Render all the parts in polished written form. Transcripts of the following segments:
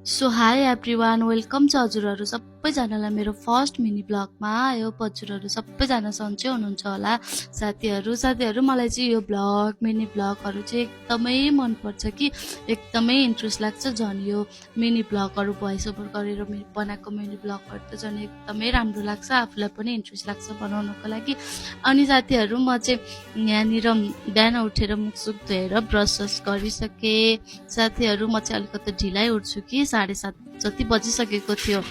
So high everyone, welcome छ हजुरहरू सबैजनालाई मेरो फर्स्ट मिनी ब्लगमा। यो हजुरहरू सबैजना सन्चै हुनुहुन्छ होला। साथीहरू मलाई चाहिँ यो ब्लग मिनी ब्लगहरू चाहिँ एकदमै मनपर्छ कि एकदमै इन्ट्रेस्ट लाग्छ। झन् यो मिनी ब्लगहरू भोइस ओभर गरेर बनाएको मिनी ब्लगहरू त झन् एकदमै राम्रो लाग्छ, आफूलाई पनि इन्ट्रेस्ट लाग्छ बनाउनको लागि। अनि साथीहरू म चाहिँ यहाँनिर बिहान उठेर मुखसुख धोएर ब्रस गरिसकेँ। साथीहरू म चाहिँ अलिकति ढिलै उठ्छु कि 7:30 जति बजिसकेको थियो।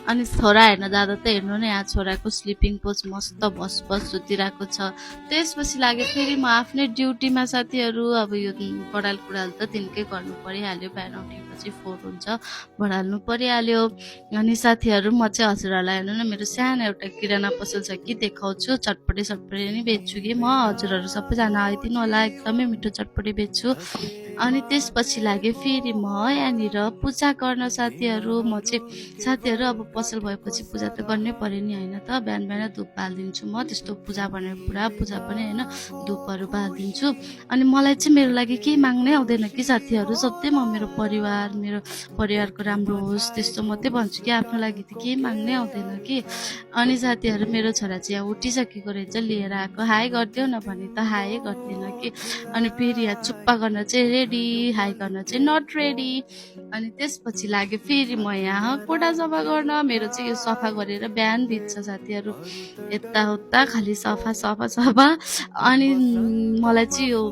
अनि छोरा हेर्न जाँदा त हेर्नु न, यहाँ छोराको स्लिपिङ पोज मस्त बस सुतिरहेको छ। त्यसपछि लाग्यो फेरि म आफ्नै ड्युटीमा। साथीहरू अब यो बडाल कुडाल त तिनकै गर्नु परिहाल्यो, बिहान उठेपछि 4 हुन्छ, बढाल्नु परिहाल्यो। अनि साथीहरू म चाहिँ हजुरहरूलाई हेर्नु न, मेरो सानो एउटा किराना पसल छ कि देखाउँछु। चटपटे नि बेच्छु कि म, हजुरहरू सबैजना आइदिनु होला, एकदमै मिठो चटपटे बेच्छु। अनि त्यसपछि लाग्यो फेरि म यहाँनिर पूजा गर्न। साथीहरू म चाहिँ साथीहरू अब पसल भएपछि पूजा त गर्नै पर्यो नि, होइन त। बिहान बिहान धुप बालिदिन्छु म, त्यस्तो पूजा भनेर पुरा पूजा पनि होइन, धुपहरू बालिदिन्छु। अनि मलाई चाहिँ मेरो लागि केही माग्नै आउँदैन कि साथीहरू। सधैँ म मेरो परिवारको राम्रो होस् त्यस्तो मात्रै भन्छु कि, आफ्नो लागि त केही माग्नै आउँदैन कि। अनि साथीहरू मेरो छोरा चाहिँ यहाँ उठिसकेको रहेछ, लिएर आएको। हाई गरिदेऊ न भने त हाई गर्दैन कि। अनि फेरि यहाँ चुप्पा गर्न चाहिँ रेडी, हाई गर्न चाहिँ नट रेडी। अनि त्यसपछि लाग्यो फेरि म यहाँ कोठा सफा गर्न। मेरो चाहिँ यो सफा गरेर बिहान बित्छ साथीहरू, यताउता खालि सफा। अनि मलाई चाहिँ यो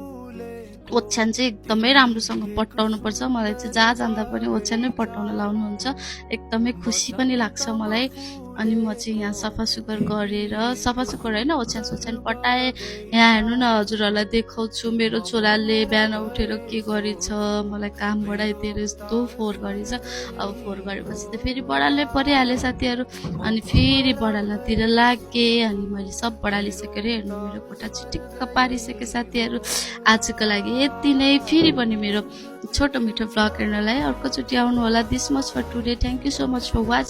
ओछ्यान चाहिँ एकदमै राम्रोसँग पट्टाउनुपर्छ। मलाई चाहिँ जहाँ जाँदा पनि ओछ्यान नै पट्टाउन लाउनुहुन्छ, एकदमै खुसी पनि लाग्छ मलाई। अनि म चाहिँ यहाँ सफासुग्घर गरेर, सफासुग्घर होइन, ओछ्यान पटाएँ। यहाँ हेर्नु न, हजुरहरूलाई देखाउँछु मेरो छोराले बिहान उठेर के गरेछ। मलाई काम बढाइदिएर यस्तो फोहोर गरेछ। अब फोहोर गरेपछि त फेरि बढाल्नै परिहाल्यो साथीहरू। अनि फेरि बढाल्नतिर लागेँ। अनि मैले सब बढालिसकेर हेर्नु मेरो कोठा चिटिक्क पारिसकेँ साथीहरू। आजको लागि यति नै। फेरि पनि मेरो छोटो मिठो भ्लग हेर्नलाई अर्कोचोटि आउनु होला। This much for today, thank you so much for watch.